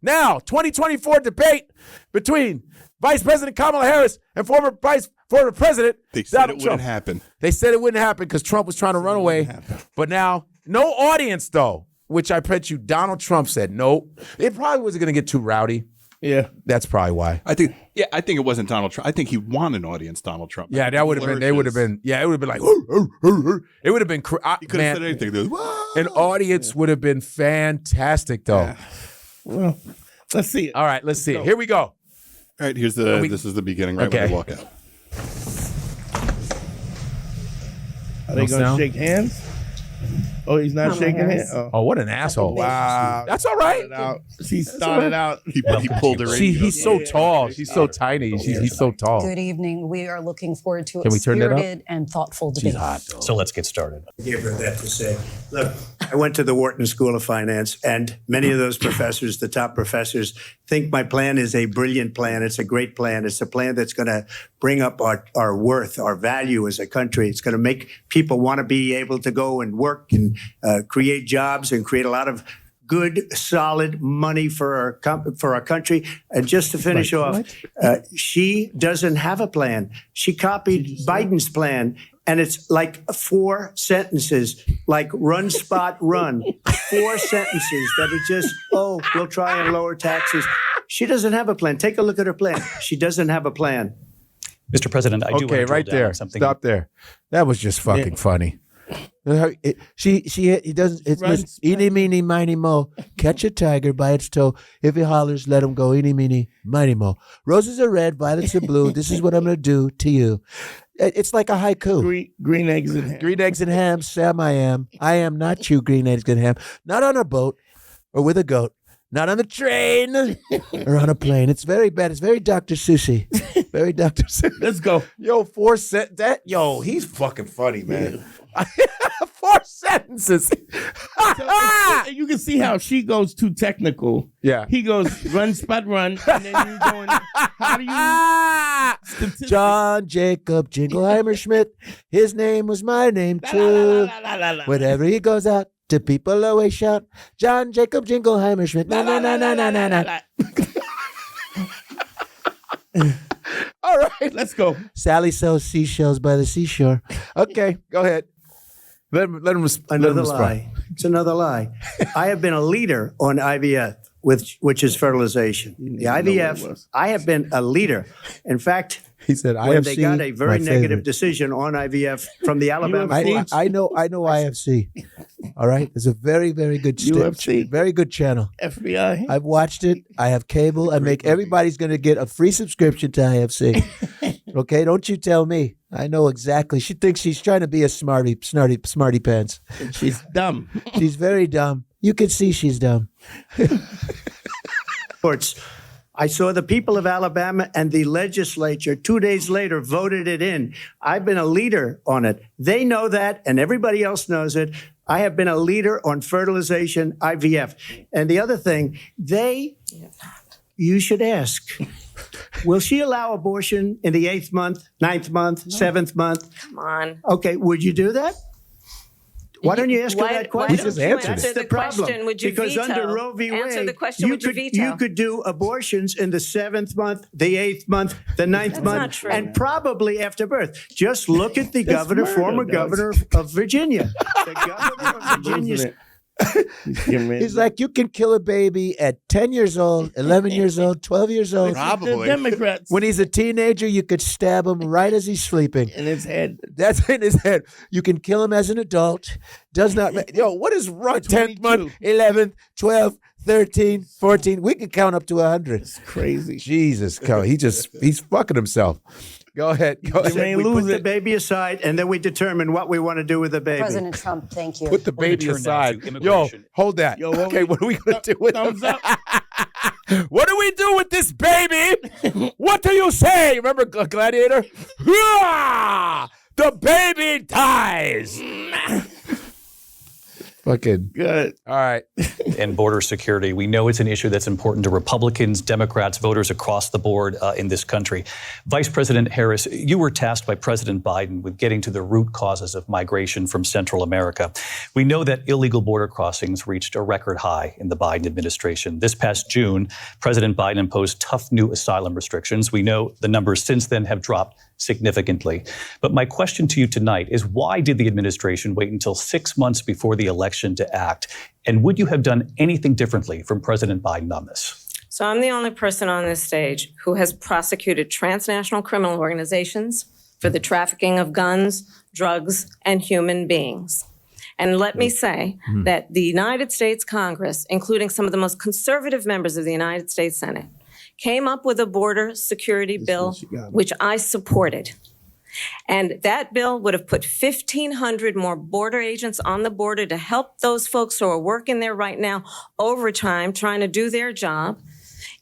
Now, 2024 debate between Vice President Kamala Harris and former President They said Donald it Trump. wouldn't happen. They said it wouldn't happen because Trump was trying to run away. But now, no audience, though, which I bet you Donald Trump said no. It probably wasn't going to get too rowdy. Yeah. That's probably why. I think it wasn't Donald Trump. I think he wanted an audience, Donald Trump. Yeah, that would have been, they would have been, yeah, it would have been like, it would have been, He could have said anything. An audience would have been fantastic, though. Yeah. Well, let's see it. All right, let's see it. Here we go. All right, this is the beginning right when they walk out. Are they going to shake hands? Oh, he's not shaking hands? Oh, what an asshole. Wow. That's all right. She started out. He pulled her in. He's so tall. She's so tiny. He's so tall. Good evening. We are looking forward to Can a we turn that up? spirited and thoughtful debate. She's hot. So let's get started. Give her that to say. Look, I went to the Wharton School of Finance, and many of those professors, the top professors, think my plan is a brilliant plan. It's a great plan. It's a plan that's going to bring up our worth, our value as a country. It's going to make people want to be able to go and work and create jobs and create a lot of good, solid money for our country. And just to finish off, she doesn't have a plan. She copied Biden's plan. And it's like 4 sentences, like run, spot, run. 4 sentences that are just, we'll try and lower taxes. She doesn't have a plan. Take a look at her plan. She doesn't have a plan. Mr. President, I do want to drill right down there. on something. Stop there. That was just fucking funny. He doesn't. It's eeny, meeny, miny, mo. Catch a tiger by its toe. If he hollers, let him go. Eeny, meeny, miny, mo. Roses are red, violets are blue. This is what I'm going to do to you. It's like a haiku. Green eggs and ham. Green eggs and ham, Sam I am. I am not you, green eggs and ham. Not on a boat or with a goat. Not on the train or on a plane. It's very bad. It's very Dr. Sushi. Very Dr. Sushi. Let's go. Yo, 4 sentences. Yo, he's fucking funny, man. 4 sentences. You can see how she goes too technical. Yeah. He goes run, spot, run. And then you going, how do you... John Jacob Jingleheimer Schmidt. His name was my name, too. Whenever he goes out, to people always shout, John Jacob Jingleheimer Schmidt. Na, na, na, na, na, na, na. All right. Let's go. Sally sells seashells by the seashore. Okay, go ahead. Let him respond. Another lie. It's another lie. I have been a leader on IVF, which is fertilization. The IVF, I have been a leader. In fact, he said, when IFC, they got a very my negative favorite. decision on IVF from the Alabama courts. I know IFC. All right, it's a very, very good UFC. very good channel. FBI. I've watched it. I have cable. I make everybody's going to get a free subscription to IFC. Okay, don't you tell me. I know exactly. She thinks she's trying to be a smarty pants. She's dumb. She's very dumb. You can see she's dumb. Courts. I saw the people of Alabama and the legislature 2 days later voted it in. I've been a leader on it. They know that, and everybody else knows it. I have been a leader on fertilization, IVF. And the other thing, you should ask, will she allow abortion in the 8th month, 9th month, 7th month? Come on. Okay, would you do that? Why don't you ask her that question? Why don't you answer That's the problem. question? Would you because veto? under Roe v. Answer Wade, the question. Would you veto? you could do abortions in the 7th month, the 8th month, the 9th That's month, not true. and probably after birth. Just look at the former governor of Virginia. The governor of Virginia. He's like, you can kill a baby at 10 years old, 11 years old, 12 years old. Probably. The Democrats. When he's a teenager, you could stab him right as he's sleeping. In his head. That's in his head. You can kill him as an adult. Does not Yo, what is wrong? 10th month, 11th, 12th, 13, 14. We can count up to 100. It's crazy. Jesus, he's fucking himself. Go ahead. We put the baby aside, and then we determine what we want to do with the baby. President Trump, thank you. Put the baby aside. Yo, hold that. Okay, what are we going to do with Thumbs up. What do we do with this baby? What do you say? Remember Gladiator? The baby dies. Fucking Good. all right. And border security. We know it's an issue that's important to Republicans, Democrats, voters across the board in this country. Vice President Harris, you were tasked by President Biden with getting to the root causes of migration from Central America. We know that illegal border crossings reached a record high in the Biden administration. This past June, President Biden imposed tough new asylum restrictions. We know the numbers since then have dropped significantly. But my question to you tonight is, why did the administration wait until 6 months before the election to act? And would you have done anything differently from President Biden on this? So I'm the only person on this stage who has prosecuted transnational criminal organizations for the trafficking of guns, drugs, and human beings. And let me say that the United States Congress, including some of the most conservative members of the United States Senate, came up with a border security bill, which I supported. And that bill would have put 1,500 more border agents on the border to help those folks who are working there right now overtime, trying to do their job.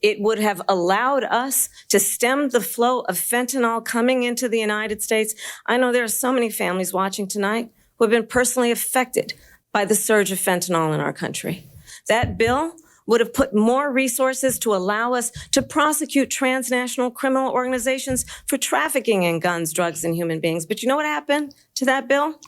It would have allowed us to stem the flow of fentanyl coming into the United States. I know there are so many families watching tonight who have been personally affected by the surge of fentanyl in our country. That bill would have put more resources to allow us to prosecute transnational criminal organizations for trafficking in guns, drugs, and human beings. But you know what happened to that bill?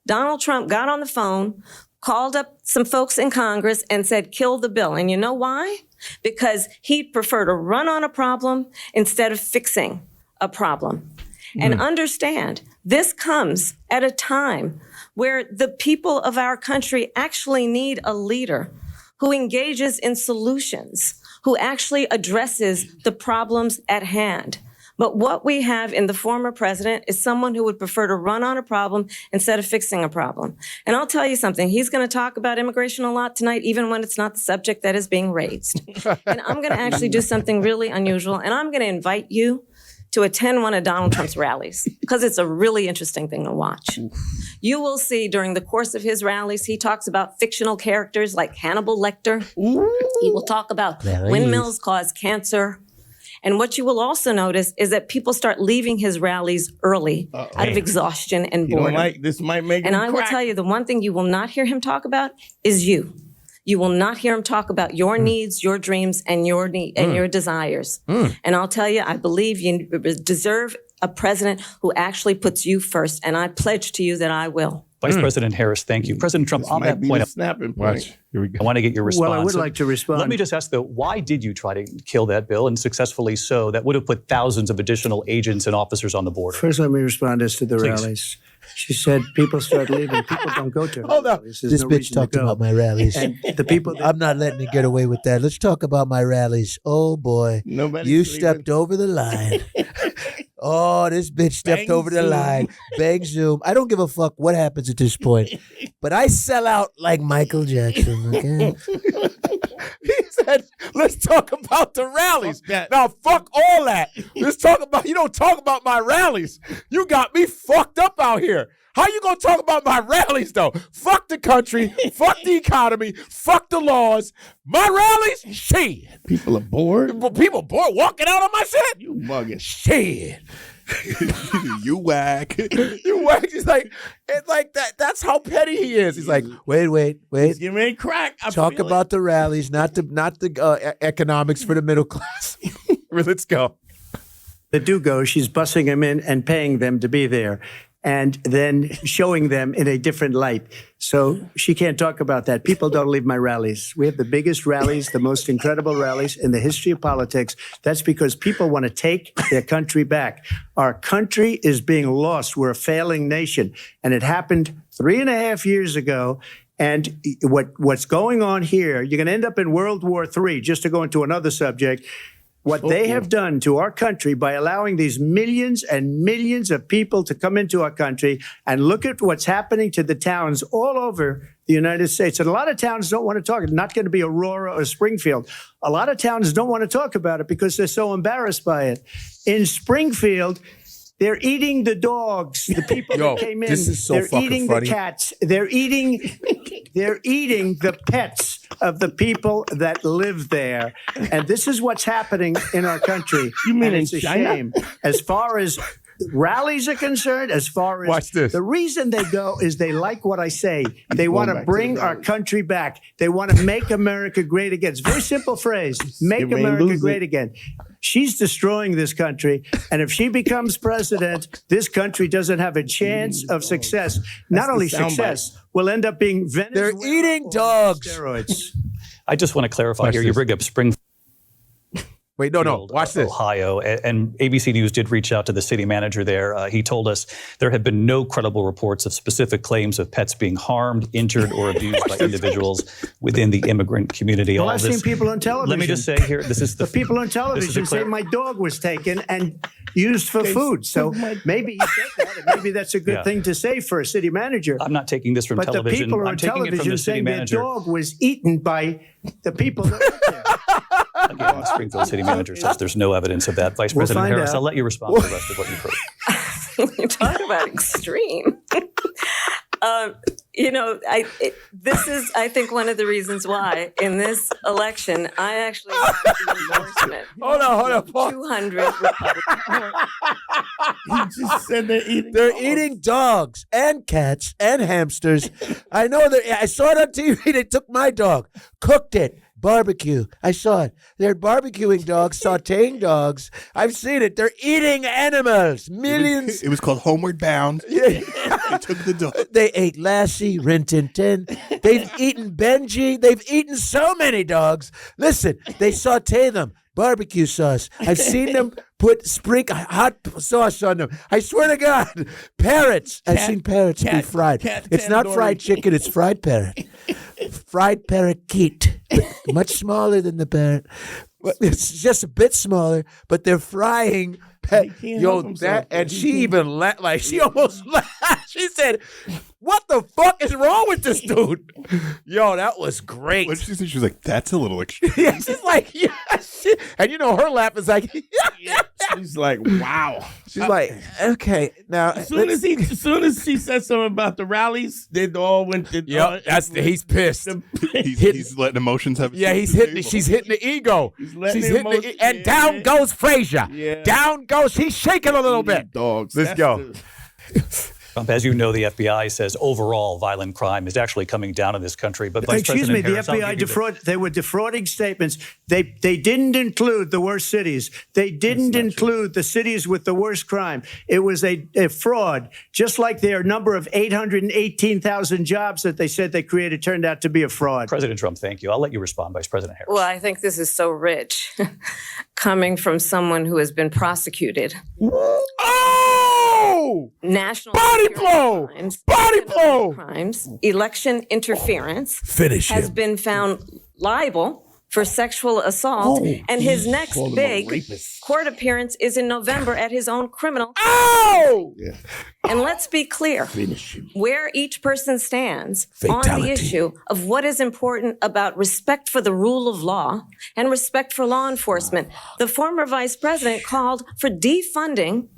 Donald Trump got on the phone, called up some folks in Congress and said, kill the bill. And you know why? Because he'd prefer to run on a problem instead of fixing a problem. And understand, this comes at a time where the people of our country actually need a leader who engages in solutions, who actually addresses the problems at hand. But what we have in the former president is someone who would prefer to run on a problem instead of fixing a problem. And I'll tell you something, he's going to talk about immigration a lot tonight, even when it's not the subject that is being raised. And I'm going to actually do something really unusual, and I'm going to invite you to attend one of Donald Trump's rallies, because it's a really interesting thing to watch. You will see during the course of his rallies, he talks about fictional characters like Hannibal Lecter. He will talk about windmills cause cancer. And what you will also notice is that people start leaving his rallies early out of exhaustion and boredom. This might make And him I will crack. tell you, the one thing you will not hear him talk about is you. You will not hear him talk about your needs, your dreams, and your desires. And I'll tell you, I believe you deserve a president who actually puts you first. And I pledge to you that I will. Vice President Harris, thank you. President Trump, on Might that be point, the snapping point. Here we go. I want to get your response. Well, I would like to respond. Let me just ask, though, why did you try to kill that bill, and successfully so? That would have put thousands of additional agents and officers on the border. First, let me respond as to the Please. rallies. She said people start leaving. People don't go to her Hold on. rallies. There's This no bitch reason to talked go. about my rallies. And the people that I'm not letting it get away with that. Let's talk about my rallies. Oh boy. Nobody's You leaving. stepped over the line. Oh, this bitch stepped Bang over the Zoom. line. Bang Zoom. I don't give a fuck what happens at this point. But I sell out like Michael Jackson, okay? He said, let's talk about the rallies. Fuck that. Now, fuck all that. Let's talk about, you don't talk about my rallies. You got me fucked up out here. How you gonna talk about my rallies, though? Fuck the country, fuck the economy, fuck the laws. My rallies? Shit. People are bored. People bored walking out on my shit? You bugging. Shit. You whack. You whack. He's like, it's like that. That's how petty he is. He's like, wait. He's getting ready to crack. I Talk feel about the rallies, not the economics for the middle class. Let's go. that do go, she's bussing them in and paying them to be there, and then showing them in a different light. So she can't talk about that. People don't leave my rallies. We have the biggest rallies, the most incredible rallies in the history of politics. That's because people want to take their country back. Our country is being lost. We're a failing nation. And it happened 3.5 years ago. And what's going on here, you're going to end up in World War III, just to go into another subject. What they have done to our country by allowing these millions and millions of people to come into our country, and look at what's happening to the towns all over the United States. And a lot of towns don't want to talk. It's not going to be Aurora or Springfield. A lot of towns don't want to talk about it because they're so embarrassed by it. In Springfield, they're eating the dogs. The people that came in. This is so they're fucking eating funny. the cats. They're eating the pets of the people that live there. And this is what's happening in our country. You mean and in it's a China? shame. As far as rallies are concerned, as far as Watch this. the reason they go is they like what I say. They want to bring our country back. They want to make America great again. It's a very simple phrase. Make may America lose great it. again. She's destroying this country. And if she becomes president, this country doesn't have a chance of success. Not the only soundbite. success, will end up being Venezuela. They're eating on dogs. Steroids. I just want to clarify here. You this. bring up Springfield, Wait, no. Watch this. Ohio, and ABC News did reach out to the city manager there. He told us there have been no credible reports of specific claims of pets being harmed, injured, or abused by individuals within the immigrant community. Well, All I've this- seen people on television. Let me just say here, this is The people on television say my dog was taken and used for food. So maybe he said that, and maybe that's a good Yeah. thing to say for a city manager. I'm not taking this from But the television. people I'm on taking it from television the city saying their manager. dog was eaten by the people that live there. Again, the Springfield city manager says there's no evidence of that. Vice We'll President find Harris, out. I'll let you respond to the rest of what you've heard. You talk about extreme. This is, I think, one of the reasons why in this election I actually have the endorsement. Hold on. Pause. 200 Republicans. He just said they're eating. They're eating dogs and cats and hamsters. I know that. I saw it on TV. They took my dog, cooked it, barbecue. I saw it. They're barbecuing dogs, sautéing dogs. I've seen it. They're eating animals. Millions. It was called Homeward Bound. Yeah. They took the dog. They ate Lassie, Rin Tin Tin. They've eaten Benji. They've eaten so many dogs. Listen, they saute them. Barbecue sauce. I've seen them put hot sauce on them. I swear to God. Parrots. I've seen parrots be fried. It's not fried chicken. It's fried parrot. Fried parakeet. Much smaller than the parrot. It's just a bit smaller, but they're frying. can't help himself. And she even laughed. She almost laughed. She said, "What the fuck is wrong with this dude?" Yo, that was great. What did she say? She was like, "That's a little extreme." Yeah, she's like, yeah. And her laugh is like, yeah. She's like, wow. She's like, okay, now. As soon as she said something about the rallies, they all went to. He's pissed. He's letting emotions have. Yeah, he's hitting. She's hitting the ego. letting She's the hitting the, emotion- and down goes Frazier. Yeah. Down goes. He's shaking a little bit. Dogs. Let's That's go. Trump, as you know, the FBI says overall violent crime is actually coming down in this country. But Vice Excuse me, President the Harris, I'll FBI give you they were defrauding statements. They didn't include the worst cities. They didn't include the cities with the worst crime. It was a fraud, just like their number of 818,000 jobs that they said they created turned out to be a fraud. President Trump, thank you. I'll let you respond, Vice President Harris. Well, I think this is so rich coming from someone who has been prosecuted. Oh! National Body security blow! crimes, Body economic blow! crimes, election interference, Finish has him. been found liable for sexual assault, and his next Call him a big rapist. court appearance is in November at his own criminal. Oh! And let's be clear Finish him. where each person stands on Fatality. the issue of what is important about respect for the rule of law and respect for law enforcement. The former vice president called for defunding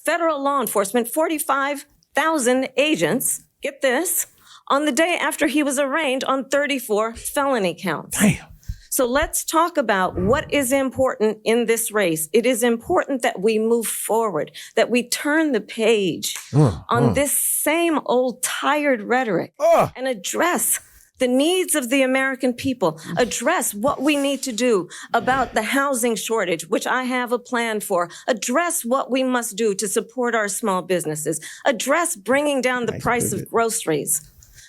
federal law enforcement, 45,000 agents, get this, on the day after he was arraigned on 34 felony counts. Damn. So let's talk about what is important in this race. It is important that we move forward, that we turn the page on this same old tired rhetoric and address the needs of the American people, address what we need to do about the housing shortage, which I have a plan for, address what we must do to support our small businesses, address bringing down the price of groceries.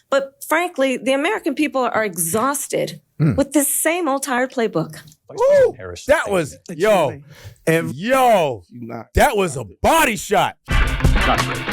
But frankly, the American people are exhausted with this same old tired playbook. Vice President Harris, That thank was, you. yo, that was a body shot. Godfrey.